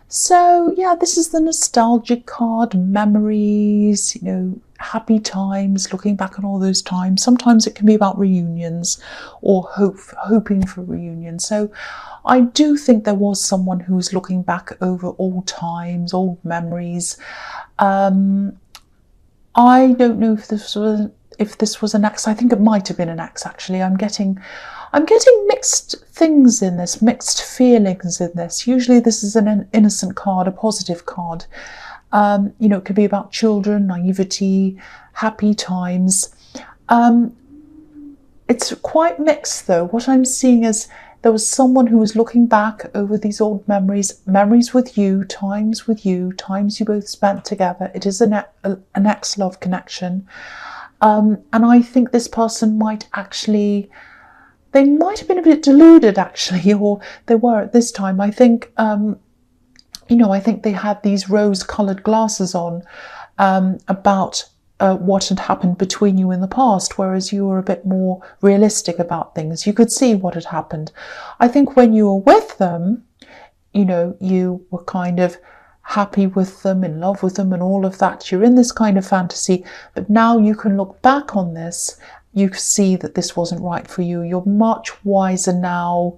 So yeah, this is the nostalgic card, memories, happy times, looking back on all those times. Sometimes it can be about reunions or hoping for reunions. So I do think there was someone who was looking back over old times, old memories. I don't know if this was an ex. I think it might have been an ex, actually. I'm getting mixed things in this, mixed feelings in this. Usually this is an innocent card, a positive card. It could be about children, naivety, happy times. It's quite mixed though. What I'm seeing is there was someone who was looking back over these old memories with you, times you both spent together. It is an ex-love connection. And I think this person they might have been a bit deluded, actually, or they were at this time. I think, I think they had these rose-coloured glasses on about what had happened between you in the past, whereas you were a bit more realistic about things. You could see what had happened. I think when you were with them, you were kind of happy with them, in love with them and all of that. You're in this kind of fantasy, but now you can look back on this. You see that this wasn't right for you. You're much wiser now.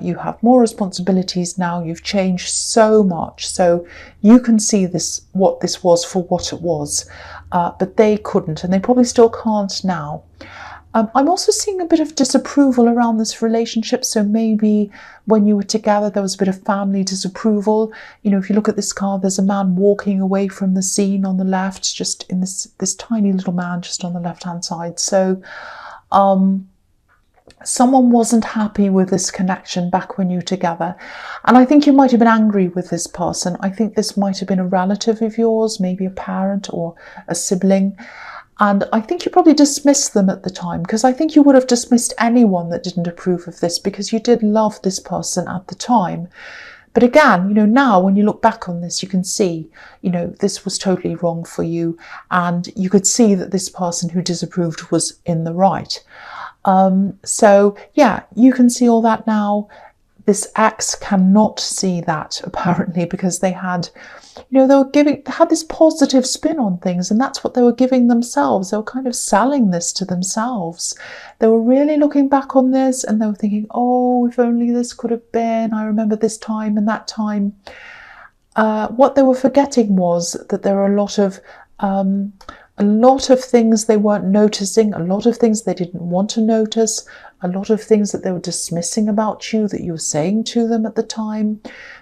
You have more responsibilities now. You've changed so much. So you can see what this was for what it was. But they couldn't, and they probably still can't now. I'm also seeing a bit of disapproval around this relationship. So maybe when you were together, there was a bit of family disapproval. If you look at this card, there's a man walking away from the scene on the left, just in this tiny little man just on the left-hand side. So someone wasn't happy with this connection back when you were together. And I think you might have been angry with this person. I think this might have been a relative of yours, maybe a parent or a sibling. And I think you probably dismissed them at the time, because I think you would have dismissed anyone that didn't approve of this, because you did love this person at the time. But again, now when you look back on this, you can see, this was totally wrong for you. And you could see that this person who disapproved was in the right. So yeah, you can see all that now. This ex cannot see that, apparently, because they had, they had this positive spin on things, and that's what they were giving themselves. They were kind of selling this to themselves. They were really looking back on this and they were thinking, oh, if only this could have been, I remember this time and that time. What they were forgetting was that there are a lot of things they weren't noticing, a lot of things they didn't want to notice, a lot of things that they were dismissing about you that you were saying to them at the time,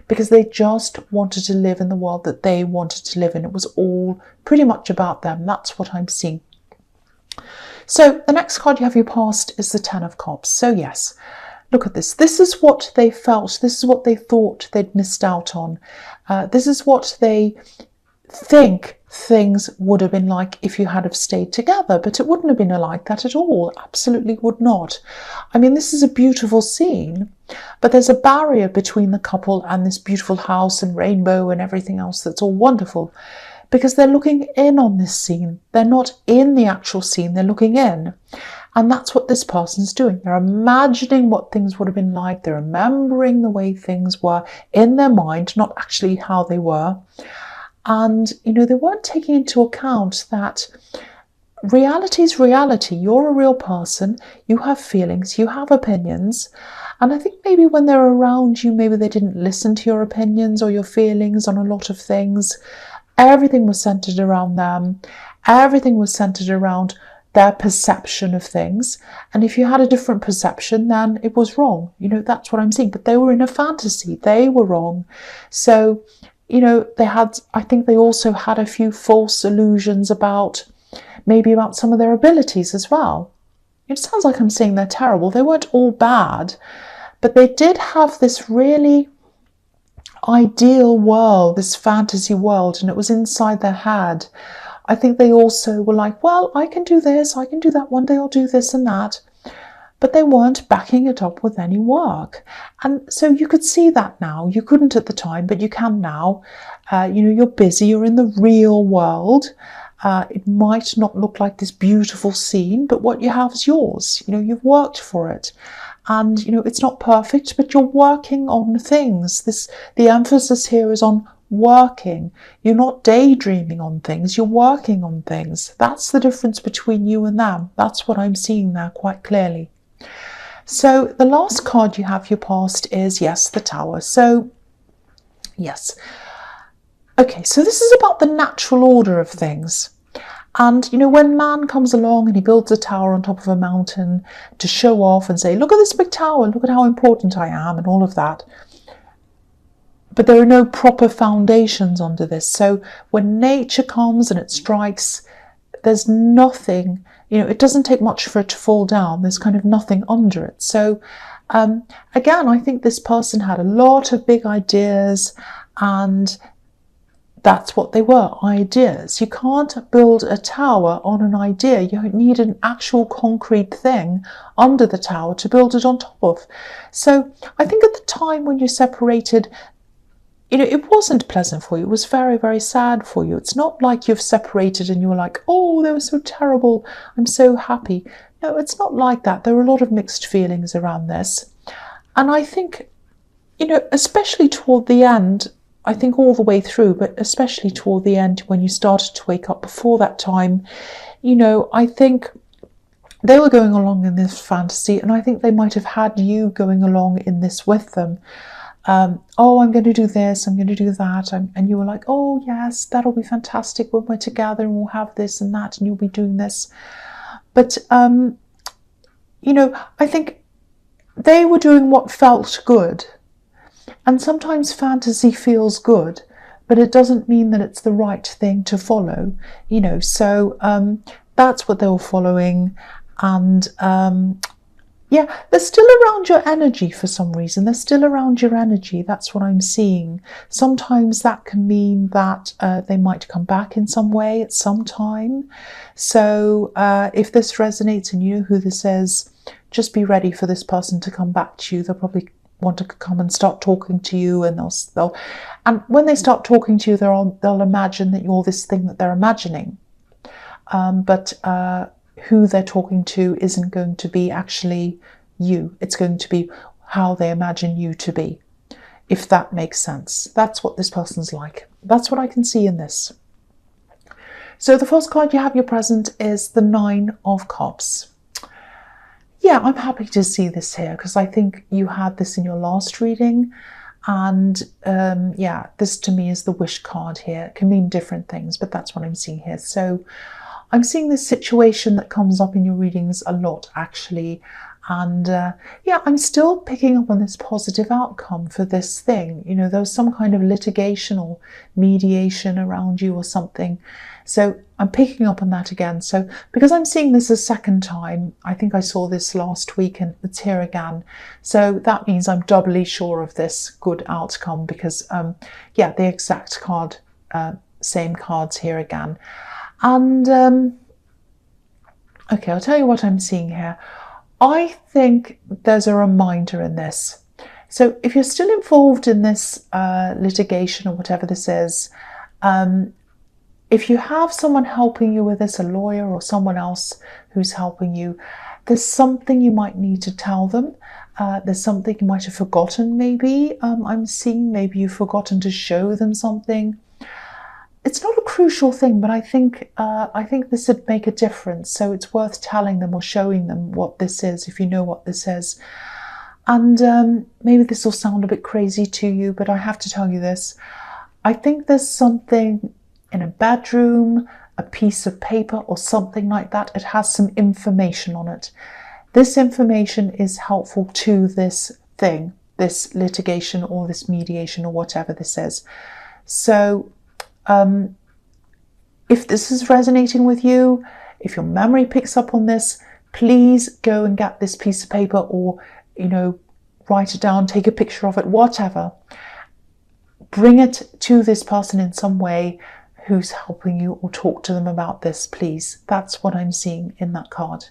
because they just wanted to live in the world that they wanted to live in. It was all pretty much about them. That's what I'm seeing. So the next card you have your past is the Ten of Cups. So yes, look at this. This is what they felt. This is what they thought they'd missed out on. This is what they think things would have been like if you had have stayed together, but it wouldn't have been like that at all. Absolutely would not. I mean, this is a beautiful scene, but there's a barrier between the couple and this beautiful house and rainbow and everything else that's all wonderful, because they're looking in on this scene. They're not in the actual scene, they're looking in. And that's what this person's doing. They're imagining what things would have been like. They're remembering the way things were in their mind, not actually how they were. And, they weren't taking into account that reality is reality. You're a real person. You have feelings. You have opinions. And I think maybe when they're around you, maybe they didn't listen to your opinions or your feelings on a lot of things. Everything was centered around them. Everything was centered around their perception of things. And if you had a different perception, then it was wrong. That's what I'm seeing. But they were in a fantasy. They were wrong. So I think they also had a few false illusions about some of their abilities as well. It sounds like I'm saying they're terrible. They weren't all bad, but they did have this really ideal world, this fantasy world, and it was inside their head. I think they also were like, well, I can do this, I can do that, one day I'll do this and that. But they weren't backing it up with any work. And so you could see that now. You couldn't at the time, but you can now. You're busy, you're in the real world. It might not look like this beautiful scene, but what you have is yours. You've worked for it. And, you know, it's not perfect, but you're working on things. The emphasis here is on working. You're not daydreaming on things, you're working on things. That's the difference between you and them. That's what I'm seeing there quite clearly. So the last card you have, your past, is, yes, the Tower. So, yes. Okay, so this is about the natural order of things. And, you know, when man comes along and he builds a tower on top of a mountain to show off and say, look at this big tower, look at how important I am and all of that. But there are no proper foundations under this. So when nature comes and it strikes, there's nothing, you know, it doesn't take much for it to fall down. There's kind of nothing under it. So again, I think this person had a lot of big ideas, and that's what they were, ideas. You can't build a tower on an idea. You need an actual concrete thing under the tower to build it on top of. So I think at the time when you separated, you know, it wasn't pleasant for you. It was very, very sad for you. It's not like you've separated and you were like, oh, they were so terrible, I'm so happy. No, it's not like that. There were a lot of mixed feelings around this. And I think, you know, especially toward the end, I think all the way through, but especially toward the end when you started to wake up, before that time, you know, I think they were going along in this fantasy, and I think they might have had you going along in this with them. Oh, I'm going to do this, I'm going to do that. And you were like, oh, yes, that'll be fantastic when we're together and we'll have this and that and you'll be doing this. But, you know, I think they were doing what felt good. And sometimes fantasy feels good, but it doesn't mean that it's the right thing to follow, you know. So that's what they were following. And yeah, they're still around your energy for some reason. They're still around your energy. That's what I'm seeing. Sometimes that can mean that they might come back in some way at some time. So if this resonates and you know who this is, just be ready for this person to come back to you. They'll probably want to come and start talking to you, and and when they start talking to you, they'll imagine that you're this thing that they're imagining. But who they're talking to isn't going to be actually you. It's going to be how they imagine you to be, if that makes sense. That's what this person's like. That's what I can see in this. So the first card you have, your present, is the Nine of Cups. Yeah, I'm happy to see this here because I think you had this in your last reading. And yeah, this to me is the wish card here. It can mean different things, but that's what I'm seeing here. So I'm seeing this situation that comes up in your readings a lot, actually. And yeah, I'm still picking up on this positive outcome for this thing. You know, there was some kind of litigation or mediation around you or something. So I'm picking up on that again. So because I'm seeing this a second time, I think I saw this last week and it's here again. So that means I'm doubly sure of this good outcome because, yeah, the exact card, same cards here again. And, okay, I'll tell you what I'm seeing here. I think there's a reminder in this. So if you're still involved in this litigation or whatever this is, if you have someone helping you with this, a lawyer or someone else who's helping you, there's something you might need to tell them. There's something you might have forgotten maybe. I'm seeing maybe you've forgotten to show them something. It's not a crucial thing, but I think this would make a difference. So it's worth telling them or showing them what this is, if you know what this is. And maybe this will sound a bit crazy to you, but I have to tell you this. I think there's something in a bedroom, a piece of paper or something like that. It has some information on it. This information is helpful to this thing, this litigation or this mediation or whatever this is. So if this is resonating with you, if your memory picks up on this, please go and get this piece of paper or, you know, write it down, take a picture of it, whatever. Bring it to this person in some way who's helping you, or talk to them about this, please. That's what I'm seeing in that card.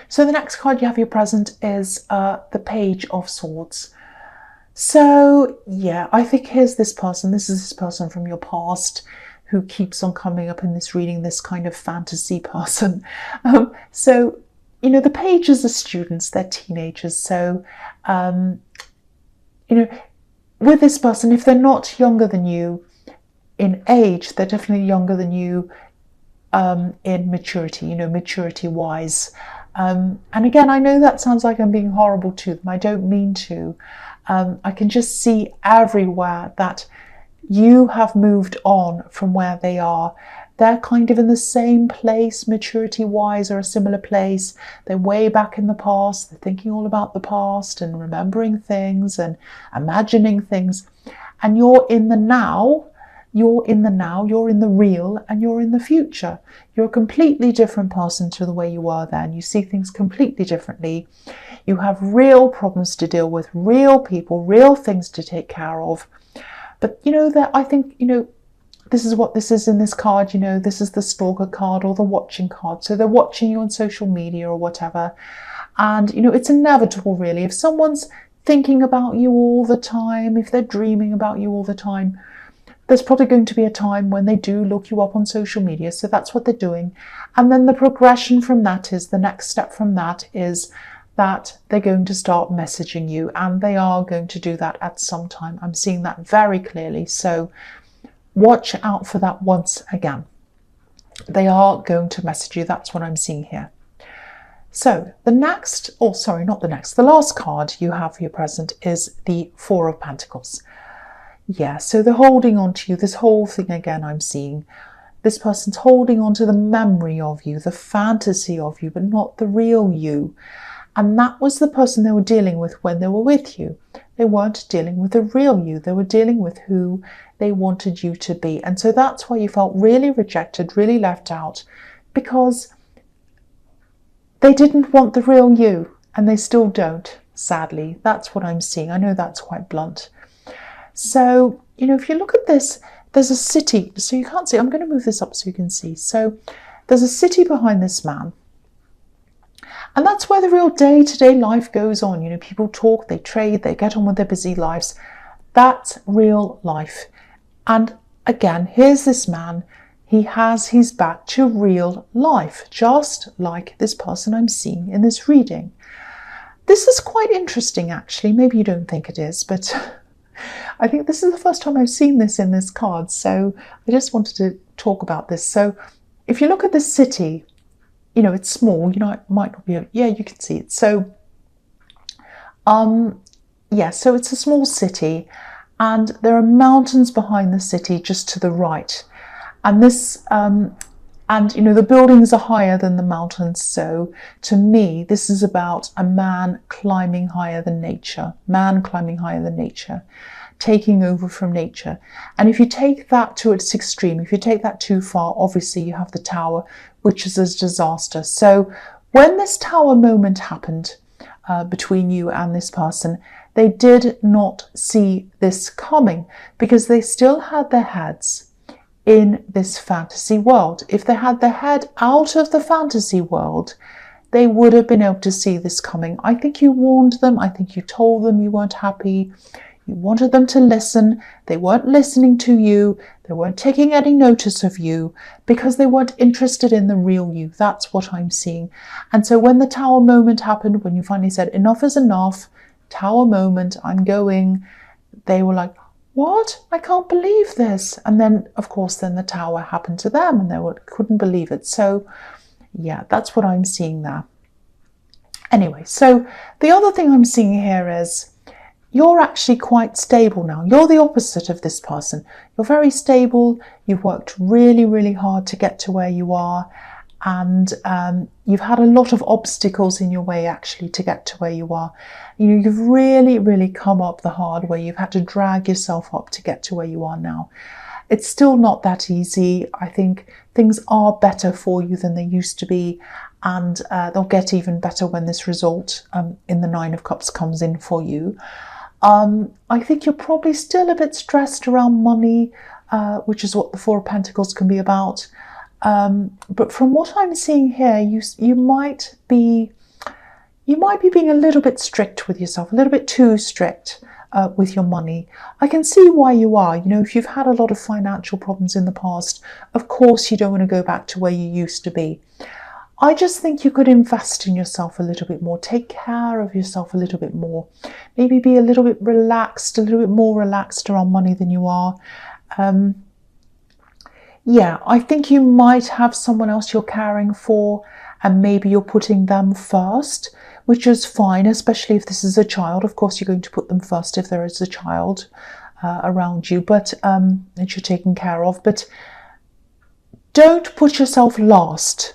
So the next card you have your present is the Page of Swords. So yeah, I think here's this person. This is this person from your past who keeps on coming up in this reading, this kind of fantasy person. So you know, the pages are students, they're teenagers. So, you know, with this person, if they're not younger than you in age, they're definitely younger than you in maturity, you know, maturity-wise. And again, I know that sounds like I'm being horrible to them. I don't mean to. I can just see everywhere that you have moved on from where they are. They're kind of in the same place, maturity-wise, or a similar place. They're way back in the past. They're thinking all about the past and remembering things and imagining things. And you're in the now. You're in the now, you're in the real, and you're in the future. You're a completely different person to the way you were then. You see things completely differently. You have real problems to deal with, real people, real things to take care of. But, you know, that I think, you know, this is what this is in this card, you know, this is the stalker card or the watching card. So they're watching you on social media or whatever. And, you know, it's inevitable, really. If someone's thinking about you all the time, if they're dreaming about you all the time, there's probably going to be a time when they do look you up on social media. So that's what they're doing. And then the progression from that is, the next step from that is that they're going to start messaging you, and they are going to do that at some time. I'm seeing that very clearly. So watch out for that once again. They are going to message you. That's what I'm seeing here. So the next, oh, sorry, not the next, the last card you have for your present is the Four of Pentacles. Yeah, so they're holding on to you. This whole thing again, I'm seeing this person's holding on to the memory of you, the fantasy of you, but not the real you. And that was the person they were dealing with when they were with you. They weren't dealing with the real you. They were dealing with who they wanted you to be. And so that's why you felt really rejected, really left out, because they didn't want the real you, and they still don't, sadly. That's what I'm seeing. I know that's quite blunt. So, you know, if you look at this, there's a city. So you can't see. I'm going to move this up so you can see. So there's a city behind this man. And that's where the real day-to-day life goes on. You know, people talk, they trade, they get on with their busy lives. That's real life. And again, here's this man. He has his back to real life, just like this person I'm seeing in this reading. This is quite interesting, actually. Maybe you don't think it is, but I think this is the first time I've seen this in this card. So I just wanted to talk about this. So if you look at this city, you know, it's small, you know, it might not be, yeah, you can see it. So, yeah, so it's a small city, and there are mountains behind the city just to the right. And this, and, you know, the buildings are higher than the mountains. So to me, this is about a man climbing higher than nature, taking over from nature. And if you take that to its extreme, if you take that too far, obviously you have the tower, which is a disaster. So when this tower moment happened between you and this person, they did not see this coming, because they still had their heads in this fantasy world. If they had their head out of the fantasy world, they would have been able to see this coming. I think you warned them. I think you told them you weren't happy. You wanted them to listen. They weren't listening to you. They weren't taking any notice of you, because they weren't interested in the real you. That's what I'm seeing. And so when the tower moment happened, when you finally said, enough is enough, tower moment, I'm going, they were like, what? I can't believe this. And then, of course, then the tower happened to them, and they couldn't believe it. So, yeah, that's what I'm seeing there. Anyway, so the other thing I'm seeing here is you're actually quite stable now. You're the opposite of this person. You're very stable. You've worked really, really hard to get to where you are. And you've had a lot of obstacles in your way, actually, to get to where you are. You know, you've really, really come up the hard way. You've had to drag yourself up to get to where you are now. It's still not that easy. I think things are better for you than they used to be. And they'll get even better when this result in the Nine of Cups comes in for you. I think you're probably still a bit stressed around money, which is what the Four of Pentacles can be about. But from what I'm seeing here, you might be being a little bit strict with yourself, a little bit too strict with your money. I can see why you are. You know, if you've had a lot of financial problems in the past, of course you don't want to go back to where you used to be. I just think you could invest in yourself a little bit more, take care of yourself a little bit more, maybe be a little bit relaxed, a little bit more relaxed around money than you are. Yeah, I think you might have someone else you're caring for, and maybe you're putting them first, which is fine, especially if this is a child. Of course, you're going to put them first if there is a child around you, but that you're taking care of. But don't put yourself last.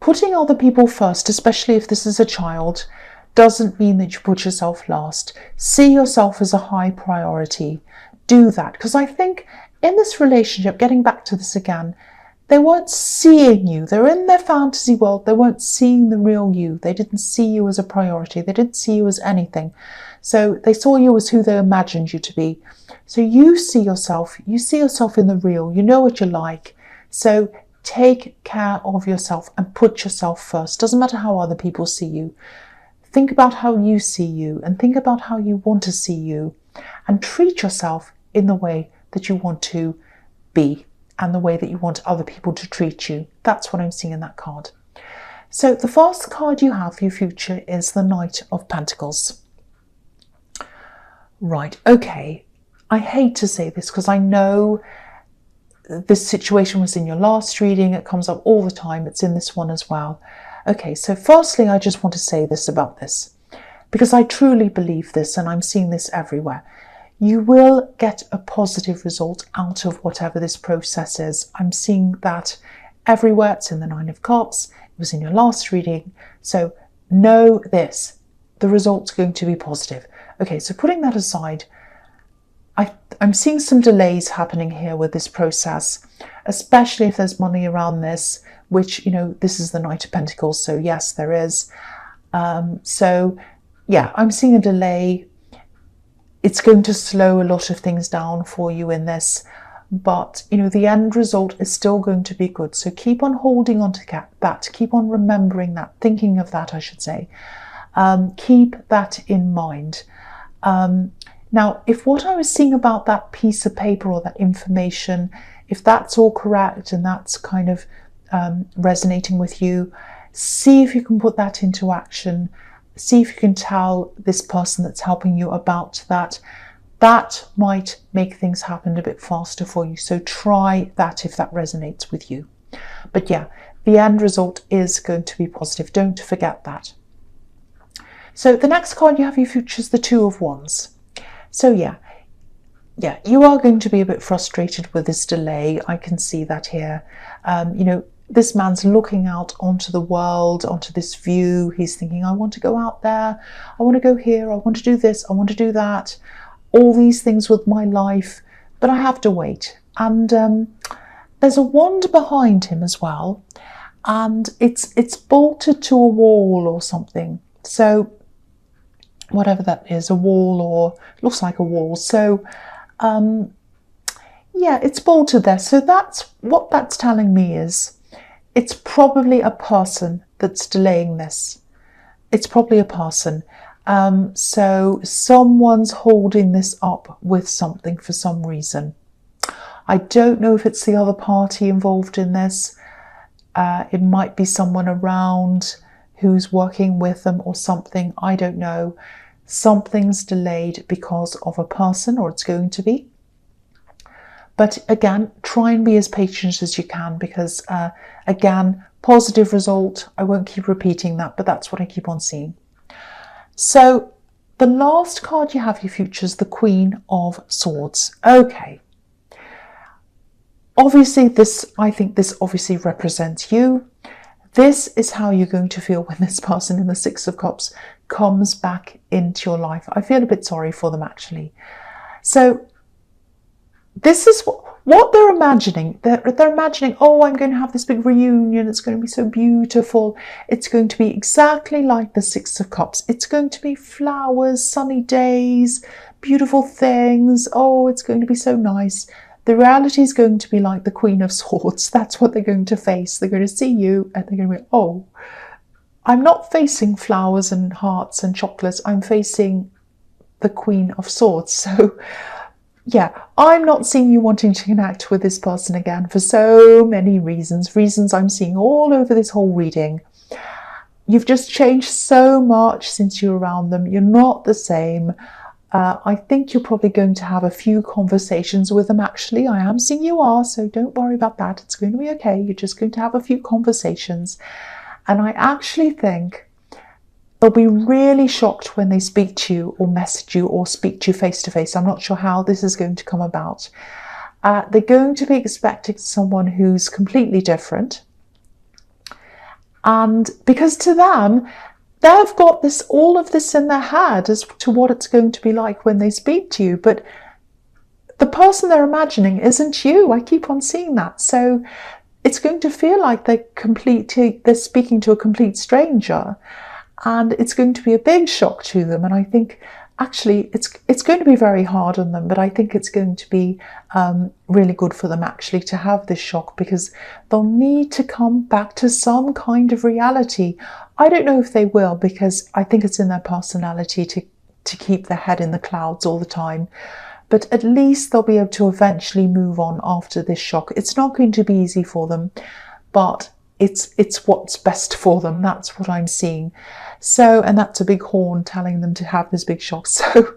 Putting other people first, especially if this is a child, doesn't mean that you put yourself last. See yourself as a high priority. Do that, because I think in this relationship, getting back to this again, they weren't seeing you. They're in their fantasy world. They weren't seeing the real you. They didn't see you as a priority. They didn't see you as anything. So they saw you as who they imagined you to be. So you see yourself in the real. You know what you're like. So take care of yourself and put yourself first. Doesn't matter how other people see you. Think about how you see you and think about how you want to see you, and treat yourself in the way that you want to be and the way that you want other people to treat you. That's what I'm seeing in that card. So the first card you have for your future is the Knight of Pentacles. Right, okay. I hate to say this because I know this situation was in your last reading. It comes up all the time. It's in this one as well. Okay, so firstly, I just want to say this about this, because I truly believe this and I'm seeing this everywhere. You will get a positive result out of whatever this process is. I'm seeing that everywhere. It's in the Nine of Cups. It was in your last reading. So know this, the result's going to be positive. Okay, so putting that aside, I'm seeing some delays happening here with this process, especially if there's money around this, which, you know, this is the Knight of Pentacles. So yes, there is. So yeah, I'm seeing a delay. It's going to slow a lot of things down for you in this, but you know, the end result is still going to be good. So keep on holding on to that, keep on remembering that, thinking of that, I should say. Keep that in mind. Now, if what I was seeing about that piece of paper or that information, if that's all correct and that's kind of resonating with you, see if you can put that into action. See if you can tell this person that's helping you about that. That might make things happen a bit faster for you. So try that if that resonates with you. But yeah, the end result is going to be positive. Don't forget that. So the next card you have your future is the Two of Wands. So yeah, you are going to be a bit frustrated with this delay. I can see that here. You know, this man's looking out onto the world, onto this view. He's thinking, I want to go out there. I want to go here. I want to do this. I want to do that. All these things with my life, but I have to wait. And there's a wand behind him as well. And it's bolted to a wall or something. So whatever that is, a wall, or looks like a wall. So yeah, it's bolted there. So that's what that's telling me is, it's probably a person that's delaying this. It's probably a person. So someone's holding this up with something for some reason. I don't know if it's the other party involved in this. It might be someone around who's working with them or something. I don't know. Something's delayed because of a person, or it's going to be. But again, try and be as patient as you can, because again, positive result. I won't keep repeating that, but that's what I keep on seeing. So the last card you have your future is the Queen of Swords. Okay. Obviously, I think this obviously represents you. This is how you're going to feel when this person in the Six of Cups comes back into your life. I feel a bit sorry for them, actually. So this is what they're imagining. They're imagining, oh, I'm going to have this big reunion. It's going to be so beautiful. It's going to be exactly like the Six of Cups. It's going to be flowers, sunny days, beautiful things. Oh, it's going to be so nice. The reality is going to be like the Queen of Swords. That's what they're going to face. They're going to see you and they're going to be, oh, I'm not facing flowers and hearts and chocolates. I'm facing the Queen of Swords. So yeah, I'm not seeing you wanting to connect with this person again for so many reasons I'm seeing all over this whole reading. You've just changed so much since you're around them. You're not the same. I think you're probably going to have a few conversations with them, actually. I am seeing you are, so don't worry about that. It's going to be okay. You're just going to have a few conversations. And I actually think they'll be really shocked when they speak to you or message you or speak to you face to face. I'm not sure how this is going to come about. They're going to be expecting someone who's completely different. And because to them, they've got all of this in their head as to what it's going to be like when they speak to you. But the person they're imagining isn't you. I keep on seeing that. So it's going to feel like they're speaking to a complete stranger. And it's going to be a big shock to them. And I think actually it's going to be very hard on them, but I think it's going to be really good for them actually to have this shock, because they'll need to come back to some kind of reality. I don't know if they will, because I think it's in their personality to keep their head in the clouds all the time. But at least they'll be able to eventually move on after this shock. It's not going to be easy for them, but it's what's best for them. That's what I'm seeing. So, and that's a big horn telling them to have this big shock. So,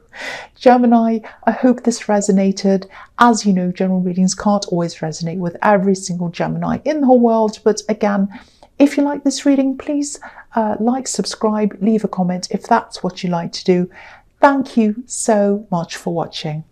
Gemini, I hope this resonated. As you know, general readings can't always resonate with every single Gemini in the whole world. But again, if you like this reading, please like, subscribe, leave a comment if that's what you like to do. Thank you so much for watching.